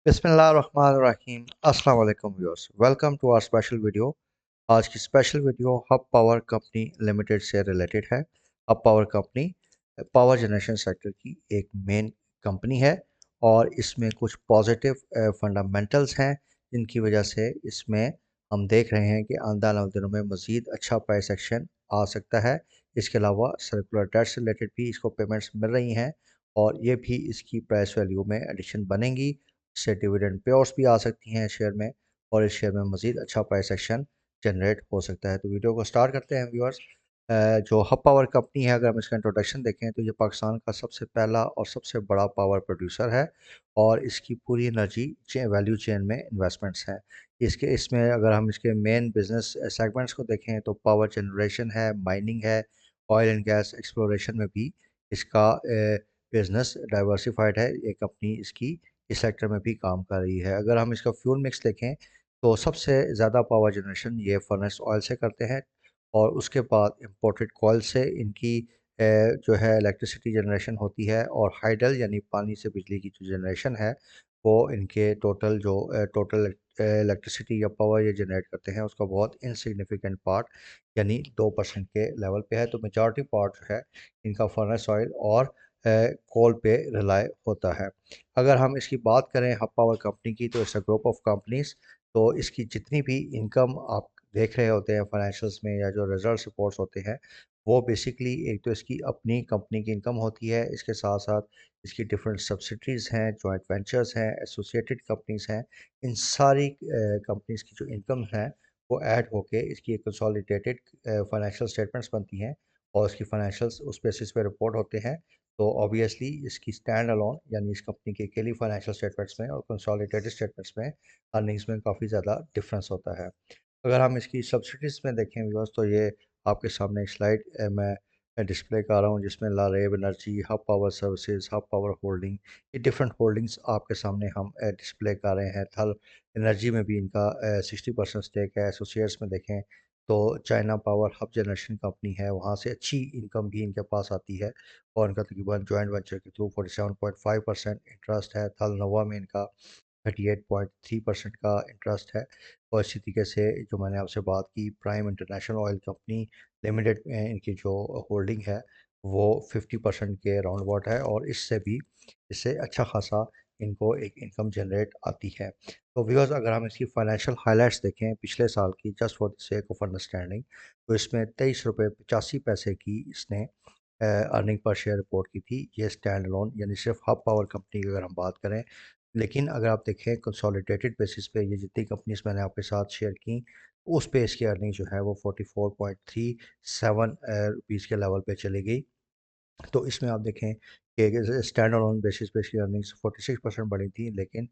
बिस्मिल्लाहिर्रहमानिर्रहीम अस्सलाम वालेकुम viewers, welcome to our special video. आज की special video Hub power company limited से रिलेटेड है। Hub power company power generation sector की एक मेन कंपनी है और इसमें कुछ पॉजिटिव फंडामेंटल्स हैं जिनकी वजह से इसमें हम देख रहे हैं कि आने वाले दिनों में मज़ीद अच्छा प्राइस एक्शन आ सकता है। इसके अलावा सर्कुलर डेट से रिलेटेड भी इसको पेमेंट्स मिल रही हैं और ये भी इसकी प्राइस वैल्यू में एडिशन बनेंगी। इससे डिविडेंड पे आउट्स भी आ सकती हैं शेयर में और इस शेयर में मज़ीद अच्छा प्राइस एक्शन जनरेट हो सकता है। तो वीडियो को स्टार्ट करते हैं व्यूअर्स। जो हब पावर कंपनी है, अगर हम इसका इंट्रोडक्शन देखें तो ये पाकिस्तान का सबसे पहला और सबसे बड़ा पावर प्रोड्यूसर है और इसकी पूरी एनर्जी वैल्यू चेन में इन्वेस्टमेंट्स हैं। इसमें अगर हम इसके मेन बिजनेस सेगमेंट्स को देखें तो पावर जनरेशन है, माइनिंग है, ऑयल एंड गैस एक्सप्लोरेशन में भी इसका बिजनेस डाइवर्सिफाइड है। ये कंपनी इसकी इस सेक्टर में भी काम कर रही है। अगर हम इसका फ्यूल मिक्स देखें तो सबसे ज़्यादा पावर जनरेशन ये फर्नेस ऑयल से करते हैं और उसके बाद इंपोर्टेड कोयल से इनकी जो है इलेक्ट्रिसिटी जनरेशन होती है और हाइडल यानी पानी से बिजली की जो जनरेशन है वो इनके टोटल इलेक्ट्रिसिटी या पावर ये जनरेट करते हैं उसका बहुत इनसिग्निफिकेंट पार्ट यानी 2% के लेवल पे है। तो मेजॉरिटी पार्ट जो है इनका फर्नेस ऑयल और कोल पे रिलाई होता है। अगर हम इसकी बात करें हब पावर कंपनी की तो it's a group of companies. तो इसकी जितनी भी इनकम आप देख रहे होते हैं फाइनेंशियल्स में या जो रिजल्ट रिपोर्ट्स होते हैं वो बेसिकली एक तो इसकी अपनी कंपनी की इनकम होती है, इसके साथ साथ इसकी डिफरेंट सब्सिडीज़ हैं, जॉइंट वेंचर्स हैं, एसोसिएटेड कंपनीज हैं। इन सारी कंपनीज की जो इनकम है वो ऐड होके इसकी एक कंसोलिडेटेड फाइनेंशियल स्टेटमेंट्स बनती हैं और उसकी फाइनेंशियल्स उस बेसिस पे रिपोर्ट होते हैं। तो ऑब्वियसली इसकी स्टैंड अलोन यानी इस कंपनी के अकेली फाइनेंशियल स्टेटमेंट्स में और कंसोलिडेटेड स्टेटमेंट्स में अर्निंग्स में काफ़ी ज़्यादा डिफरेंस होता है। अगर हम इसकी सब्सिडीज़ में देखें व्यूअर्स तो ये आपके सामने एक स्लाइड मैं डिस्प्ले कर रहा हूँ जिसमें Laraib energy, Hub power services, Hub power holding, ये डिफरेंट होल्डिंग्स आपके सामने हम डिस्प्ले कर रहे हैं। थल एनर्जी में भी इनका 60% स्टेक है। एसोसिएट्स में देखें तो China power hub generation company है, वहाँ से अच्छी इनकम भी इनके पास आती है और इनका तकरीबन जॉइंट वेंचर के थ्रू 47.5% इंटरेस्ट है। थल नोवा में इनका 38.3% का इंटरेस्ट है और इसी तरीके से जो मैंने आपसे बात की prime international oil company limited में इनकी जो होल्डिंग है वो 50% के राउंड अबाउट है और इससे अच्छा खासा इनको एक इनकम जनरेट आती है। तो व्यूअर्स, अगर हम इसकी फाइनेंशियल हाइलाइट्स देखें पिछले साल की, just for the sake of understanding, तो इसमें 23 रुपये 85 पैसे की इसने अर्निंग पर शेयर रिपोर्ट की थी। ये स्टैंड अलोन यानी सिर्फ हब पावर कंपनी की अगर हम बात करें। लेकिन अगर आप देखें कंसोलिडेटेड बेसिस पे ये जितनी कंपनीज मैंने आपके साथ शेयर की उस पे इसकी अर्निंग जो है वो 44.37 रुपीज़ के लेवल पे चली गई। तो इसमें आप देखें कि स्टैंड अलोन बेसिस पे इसकी अर्निंग्स 46% बढ़ी थी, लेकिन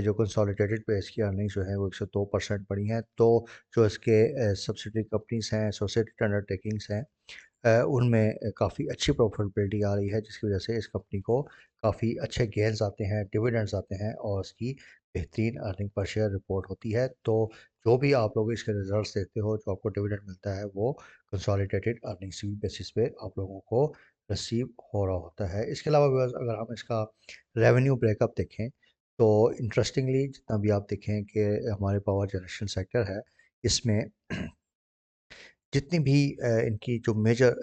जो कंसोलिडेटेड पे इसकी अर्निंग्स जो है वो 102% बढ़ी हैं। तो जो इसके सब्सिडरी कंपनीज हैं, एसोसिएटेड अंडरटेकिंग्स हैं, उनमें काफ़ी अच्छी प्रॉफिटेबिलिटी आ रही है जिसकी वजह से इस कंपनी को काफ़ी अच्छे गेंस आते हैं, डिविडेंड्स आते हैं और इसकी बेहतरीन अर्निंग पर शेयर रिपोर्ट होती है। तो जो भी आप लोग इसके रिजल्ट्स देखते हो, जो आपको डिविडेंड मिलता है वो कंसोलिडेटेड अर्निंग्स की बेसिस पे आप लोगों को रिसीव हो रहा होता है। इसके अलावा व्यूअर्स, अगर हम इसका रेवेन्यू ब्रेकअप देखें तो इंटरेस्टिंगली जितना भी आप देखें कि हमारे पावर जनरेशन सेक्टर है इसमें जितनी भी इनकी जो मेजर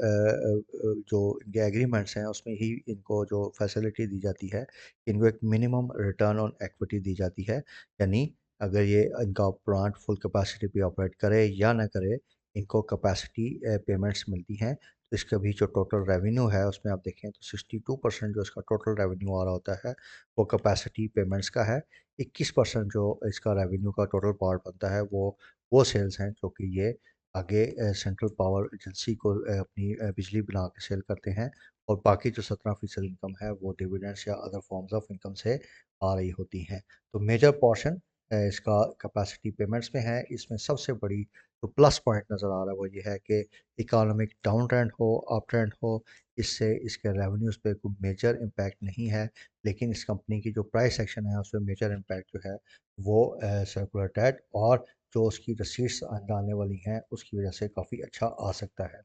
जो इनके एग्रीमेंट्स हैं उसमें ही इनको जो फैसिलिटी दी जाती है, इनको एक मिनिमम रिटर्न ऑन इक्विटी दी जाती है। यानी अगर ये इनका प्लांट फुल कैपेसिटी पे ऑपरेट करे या ना करे, इनको कैपेसिटी पेमेंट्स मिलती हैं। तो इसका भी जो टोटल रेवेन्यू है उसमें आप देखें तो 62% जो इसका टोटल रेवेन्यू आ रहा होता है वो कैपेसिटी पेमेंट्स का है। 21% जो इसका रेवेन्यू का टोटल पार्ट बनता है वो सेल्स हैं जो कि ये आगे सेंट्रल पावर एजेंसी को अपनी बिजली बना के सेल करते हैं और बाकी जो 17% इनकम है वो डिविडेंड्स या अदर फॉर्म्स ऑफ इनकम से आ रही होती हैं। तो मेजर पोर्शन इसका कैपेसिटी पेमेंट्स में है। इसमें सबसे बड़ी जो प्लस पॉइंट नज़र आ रहा है वो ये है कि इकोनॉमिक डाउन ट्रेंड हो अप ट्रेंड हो, इससे इसके रेवेन्यूज़ पे कोई मेजर इम्पैक्ट नहीं है। लेकिन इस कंपनी की जो प्राइस एक्शन है उसमें मेजर इम्पैक्ट जो है वो सर्कुलर डेट और जो उसकी रसीट्स आने वाली हैं उसकी वजह से काफ़ी अच्छा आ सकता है।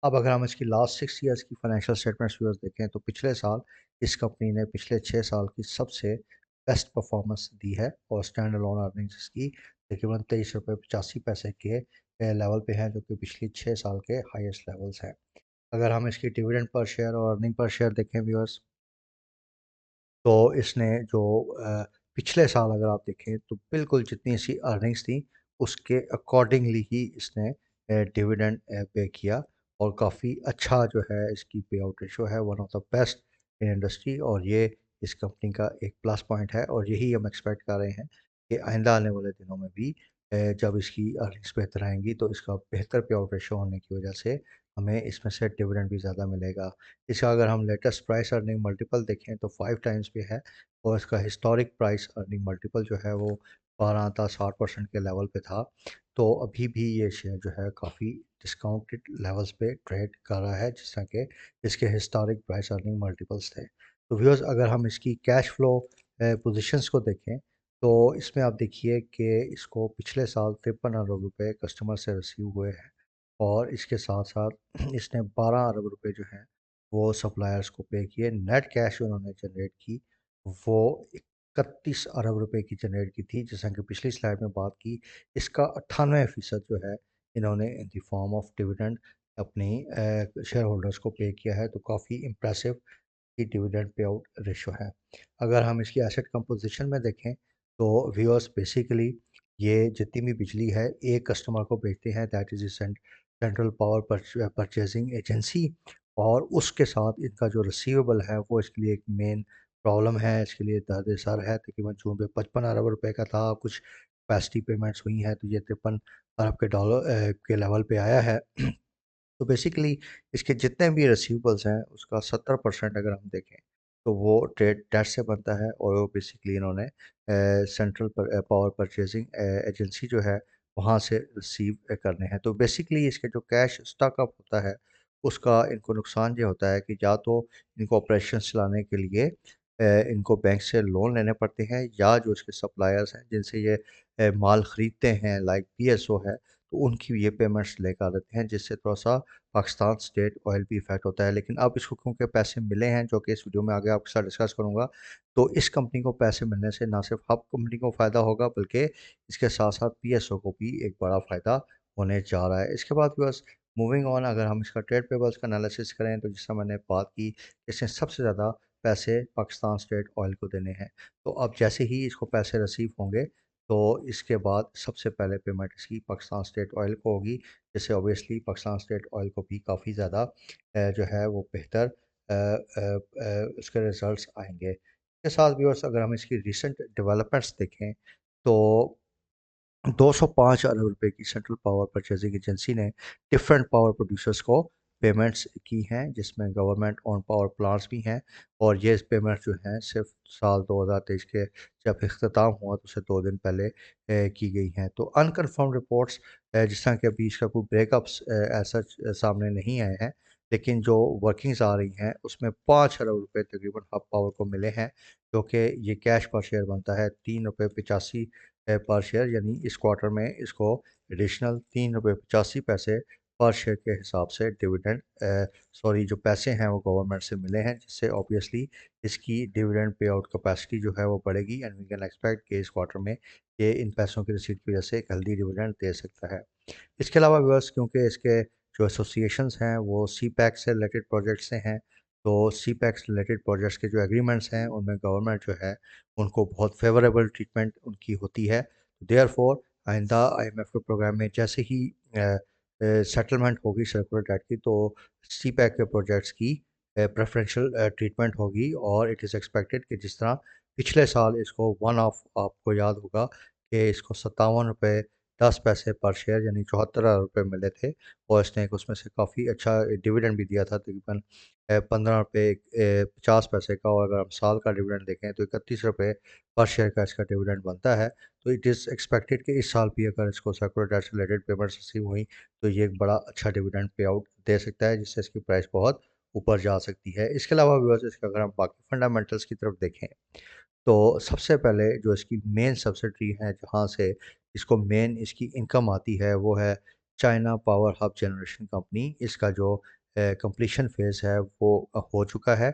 अब अगर हम इसकी लास्ट 6 ईयर्स की फाइनेंशियल स्टेटमेंट्स व्यूअर्स देखें तो पिछले साल इस कंपनी ने पिछले 6 साल की सबसे बेस्ट परफॉर्मेंस दी है और स्टैंड अलोन अर्निंग्स इसकी तकरीबन 23 रुपये 85 पैसे के लेवल पे है, जो कि पिछली 6 साल के हाईएस्ट लेवल्स हैं। अगर हम इसकी डिविडेंड पर शेयर और अर्निंग पर शेयर देखें व्यूअर्स, तो इसने जो पिछले साल अगर आप देखें तो बिल्कुल जितनी इसकी अर्निंग्स थी उसके अकॉर्डिंगली ही इसने डिविडेंड पे किया और काफ़ी अच्छा जो है इसकी पे आउट रेशो है, one of the best in industry. और ये इस कंपनी का एक प्लस पॉइंट है और यही हम एक्सपेक्ट कर रहे हैं कि आइंदा आने वाले दिनों में भी जब इसकी अर्निंग्स बेहतर आएंगी तो इसका बेहतर पे आउट रेशो होने की वजह से हमें इसमें से डिविडेंड भी ज़्यादा मिलेगा। इसका अगर हम लेटेस्ट प्राइस अर्निंग मल्टीपल देखें तो 5 टाइम्स पे है और इसका हिस्टोरिक प्राइस अर्निंग मल्टीपल जो है वो 12 था 60% के लेवल पे था। तो अभी भी ये शेयर जो है काफ़ी डिस्काउंटेड लेवल्स पे ट्रेड कर रहा है, जिस तरह के इसके हिस्टोरिक प्राइस अर्निंग मल्टीपल्स थे। तो व्यूअर्स, अगर हम इसकी कैश फ्लो पोजीशंस को देखें तो इसमें आप देखिए कि इसको पिछले साल 53 अरब रुपये कस्टमर से रिसीव हुए हैं और इसके साथ साथ इसने 12 अरब रुपये जो हैं वो सप्लायर्स को पे किए। नेट कैश उन्होंने जनरेट की वो 31 अरब रुपये की जनरेट की थी, जैसा कि पिछली स्लाइड में बात की। इसका 98% जो है इन्होंने in the form of dividend अपनी शेयर होल्डर्स को पे किया है, तो काफ़ी इम्प्रेसिव की डिविडेंड पे आउट रेशो है। अगर हम इसकी एसेट कंपोजिशन में देखें तो व्यूअर्स बेसिकली ये जितनी भी बिजली है एक कस्टमर को बेचते हैं, that is central power purchasing agency. और उसके साथ इनका जो रिसीवेबल है वो इसके लिए एक मेन प्रॉब्लम है, इसके लिए दर्द सर है। तकरीबन जून में 55 अरब रुपये का था, कुछ कैपेसिटी पेमेंट्स हुई हैं तो ये 53 अरब के डॉलर के लेवल पे आया है। तो बेसिकली इसके जितने भी रिसीवेबल्स हैं उसका 70% अगर हम देखें तो वो ट्रेड डेट से बनता है और वो बेसिकली इन्होंने सेंट्रल पावर परचेजिंग एजेंसी जो है वहाँ से रिसीव करने हैं। तो बेसिकली इसके जो कैश स्टॉकअप होता है उसका इनको नुकसान ये होता है कि या तो इनको ऑपरेशन चलाने के लिए इनको बैंक से लोन लेने पड़ते हैं, या जो इसके सप्लायर्स हैं जिनसे ये माल ख़रीदते हैं लाइक पीएसओ है, तो उनकी ये पेमेंट्स लेकर देते हैं, जिससे थोड़ा-सा पाकिस्तान स्टेट ऑयल भी इफ़ेक्ट होता है। लेकिन अब इसको क्योंकि पैसे मिले हैं, जो कि इस वीडियो में आगे आपके साथ डिस्कस करूँगा, तो इस कंपनी को पैसे मिलने से ना सिर्फ हब कंपनी को फ़ायदा होगा बल्कि इसके साथ-साथ पीएसओ को भी एक बड़ा फ़ायदा होने जा रहा है। इसके बाद बस मूविंग ऑन, अगर हम इसका ट्रेड पेबल्स का एनालिसिस करें तो जैसा मैंने बात की, इसने सबसे ज़्यादा पैसे पाकिस्तान स्टेट ऑयल को देने हैं। तो अब जैसे ही इसको पैसे रिसीव होंगे तो इसके बाद सबसे पहले पेमेंट इसकी पाकिस्तान स्टेट ऑयल को होगी, जिससे ऑब्वियसली पाकिस्तान स्टेट ऑयल को भी काफ़ी ज़्यादा जो है वो बेहतर उसके रिजल्ट्स आएंगे। इसके साथ व्यूअर्स, अगर हम इसकी रिसेंट डेवलपमेंट्स देखें तो 205 अरब रुपए की सेंट्रल पावर परचेजिंग एजेंसी ने डिफरेंट पावर प्रोड्यूसर्स को पेमेंट्स की हैं, जिसमें गवर्नमेंट ऑन पावर प्लांट्स भी हैं। और ये पेमेंट जो हैं सिर्फ साल 2023 के जब इख्तिताम हुआ तो उससे 2 दिन पहले की गई हैं। तो अनकन्फर्म रिपोर्ट्स जिस तरह कि अभी इसका कोई ब्रेकअप्स ऐसा सामने नहीं आए हैं, लेकिन जो वर्किंग्स आ रही हैं उसमें 5 अरब रुपये तकरीबन हब पावर को मिले हैं, जो कि ये कैश पर शेयर बनता है 3 रुपये 85 पर शेयर, यानी इस क्वार्टर में इसको एडिशनल 3 रुपये 85 पैसे पर शेयर के हिसाब से डिविडेंड सॉरी जो पैसे हैं वो गवर्नमेंट से मिले हैं, जिससे ऑब्वियसली इसकी डिविडेंड पे आउट कैपेसिटी जो है वो बढ़ेगी एंड वी कैन एक्सपेक्ट कि इस क्वार्टर में ये इन पैसों की रिसीट की वजह से एक हेल्दी डिविडेंड दे सकता है। इसके अलावा व्यूअर्स, क्योंकि इसके जो एसोसिएशंस हैं वो सी पैक से रिलेटेड प्रोजेक्ट्स से हैं, तो सी पैक से रिलेटेड प्रोजेक्ट्स के जो एग्रीमेंट्स हैं उनमें गवर्नमेंट जो है उनको बहुत फेवरेबल ट्रीटमेंट उनकी होती है। देयरफॉर आइंदा आईएमएफ के प्रोग्राम में जैसे ही सेटलमेंट होगी सर्कुलर डेट की, तो सी पैक के प्रोजेक्ट्स की प्रेफरेंशियल ट्रीटमेंट होगी। और इट इज़ एक्सपेक्टेड कि जिस तरह पिछले साल इसको वन ऑफ, आपको याद होगा कि इसको 57 रुपये 10 पैसे पर शेयर यानी 74 रुपये मिले थे और इसने एक उसमें से काफ़ी अच्छा डिविडेंड भी दिया था, तकरीबन 15 रुपये 50 पैसे का। और अगर हम साल का डिविडेंड देखें तो 31 रुपये पर शेयर का इसका डिविडेंड बनता है। तो इट इज़ एक्सपेक्टेड कि इस साल भी अगर इसको सर्कुलर डेट से रिलेटेड पेमेंट्स रिसीव हुई तो ये एक बड़ा अच्छा डिविडेंड पे आउट दे सकता है, जिससे इसकी प्राइस बहुत ऊपर जा सकती है। इसके अलावा व्यूअर्स, इसके अगर हम बाकी फंडामेंटल्स की तरफ देखें तो सबसे पहले जो इसकी मेन सब्सिडरी है जहाँ से इसको मेन इसकी इनकम आती है वो है China power hub generation company. इसका जो कंप्लीशन फेज़ है वो हो चुका है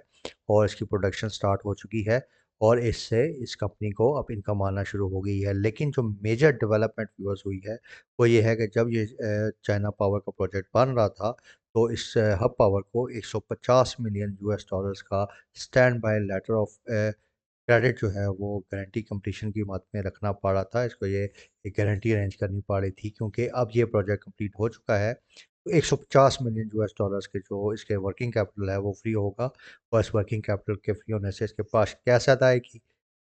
और इसकी प्रोडक्शन स्टार्ट हो चुकी है। और इससे इस कंपनी को अब इनकम आना शुरू हो गई है। लेकिन जो मेजर डेवलपमेंट व्यूअर्स हुई है वो ये है कि जब ये चाइना पावर का प्रोजेक्ट बन रहा था तो इस हब पावर को 150 मिलियन यूएस डॉलर्स का stand by letter of credit जो है वो गारंटी कंप्लीशन की मद में रखना पड़ा था। इसको ये एक गारंटी अरेंज करनी पड़ी थी क्योंकि अब ये प्रोजेक्ट कंप्लीट हो चुका है। तो 150 मिलियन यूएस डॉलर्स के जो इसके वर्किंग कैपिटल है वो फ्री होगा और इस वर्किंग कैपिटल के फ्री होने से इसके पास कैश आता आएगी,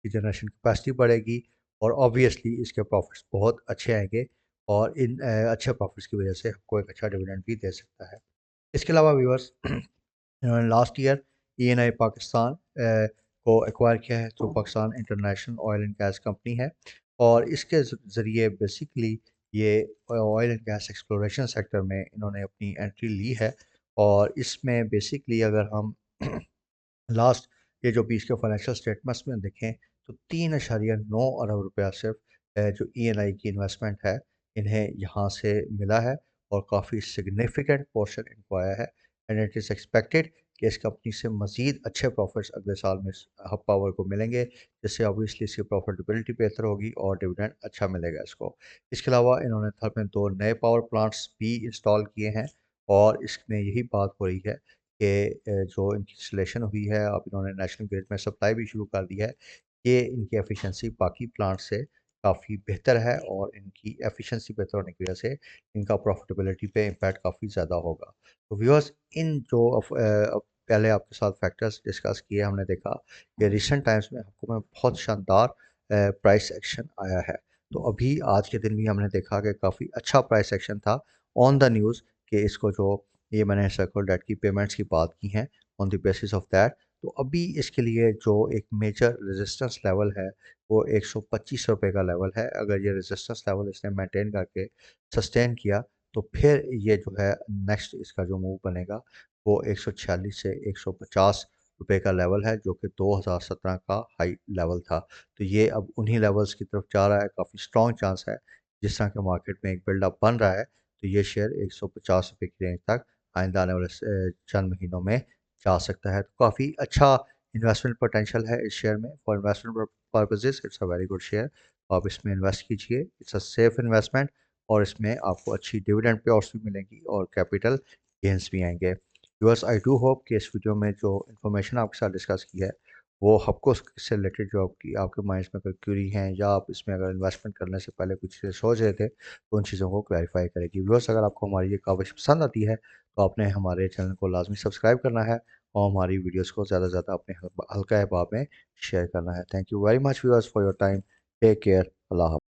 जनरेशन कैपेसिटी बढ़ेगी और ऑब्वियसली इसके प्रॉफिट्स बहुत अच्छे आएंगे और इन अच्छे प्रॉफिट्स की वजह से आपको एक अच्छा डिविडेंड भी दे सकता है। इसके अलावा व्यूअर्स इन्होंने लास्ट ईयर ईएनआई पाकिस्तान को एक्वायर किया है जो Pakistan international oil and gas company है और इसके ज़रिए बेसिकली ये oil and gas exploration sector में इन्होंने अपनी एंट्री ली है। और इसमें बेसिकली अगर हम लास्ट ये जो बीच के फाइनेंशियल स्टेटमेंट्स में देखें तो 3.9 अरब रुपया सिर्फ जो ईएनआई की इन्वेस्टमेंट है इन्हें यहाँ से मिला है और काफ़ी सिग्निफिकेंट पोर्शन इनको आया है। एंड इट इज़ एक्सपेक्टेड कि इस कंपनी से मज़ीद अच्छे प्रॉफिट्स अगले साल में हब पावर को मिलेंगे जिससे ऑब्वियसली इसकी प्रॉफिटेबिलिटी बेहतर होगी और डिविडेंड अच्छा मिलेगा इसको। इसके अलावा इन्होंने थर में 2 नए पावर प्लांट्स भी इंस्टॉल किए हैं और इसमें यही बात हो रही है कि जो इनकी इंस्टॉलेशन हुई है अब इन्होंने नेशनल ग्रिड में सप्लाई भी शुरू कर दी है। ये इनकी एफिशिएंसी बाकी प्लांट से काफ़ी बेहतर है और इनकी एफिशिएंसी बेहतर होने की वजह से इनका प्रॉफिटेबिलिटी पे इम्पैक्ट काफ़ी ज़्यादा होगा। तो व्यूअर्स इन जो पहले आपके साथ फैक्टर्स डिस्कस किए हमने देखा कि रिसेंट टाइम्स में आपको में बहुत शानदार प्राइस एक्शन आया है। तो अभी आज के दिन भी हमने देखा कि काफ़ी अच्छा प्राइस एक्शन था ऑन द न्यूज़ कि इसको जो ये मैंने सर्कुलर डेट की पेमेंट्स की बात की हैं on the basis of that. तो अभी इसके लिए जो एक मेजर रेजिस्टेंस लेवल है वो 125 रुपये का लेवल है। अगर ये रेजिस्टेंस लेवल इसने मेंटेन करके सस्टेन किया तो फिर ये जो है नेक्स्ट इसका जो मूव बनेगा वो 146 से 150 रुपये का लेवल है जो कि 2017 का हाई लेवल था। तो ये अब उन्हीं लेवल्स की तरफ जा रहा है, काफ़ी स्ट्रॉन्ग चांस है जिस तरह के मार्केट में एक बिल्डअप बन रहा है तो ये शेयर 150 रुपये की रेंज तक आइंदा आने वाले चंद महीनों में जा सकता है। तो काफ़ी अच्छा इन्वेस्टमेंट पोटेंशियल है इस शेयर में। For investment purposes it's a very good share. आप इसमें इन्वेस्ट कीजिए, इट्स अ सेफ इन्वेस्टमेंट और इसमें आपको अच्छी डिविडेंड पे भी मिलेंगी और कैपिटल गेंस भी आएंगे। व्यूअर्स आई डू होप कि इस वीडियो में जो इन्फॉर्मेशन आपके साथ डिस्कस की है वो आपको इससे रिलेटेड जो आपकी आपके माइंड्स में अगर क्यूरी हैं या आप इसमें अगर इन्वेस्टमेंट करने से पहले कुछ चीज़ें सोच रहे थे तो उन चीज़ों को क्लैरिफाई करेगी। व्यूअर्स अगर आपको हमारी ये काविश पसंद आती है तो आपने हमारे चैनल को लाजमी सब्सक्राइब करना है और हमारी वीडियोस को ज़्यादा से ज़्यादा अपने हल्का अहबाब में शेयर करना है। Thank you very much viewers for your time. Take care. अल्लाह हाफ़िज़।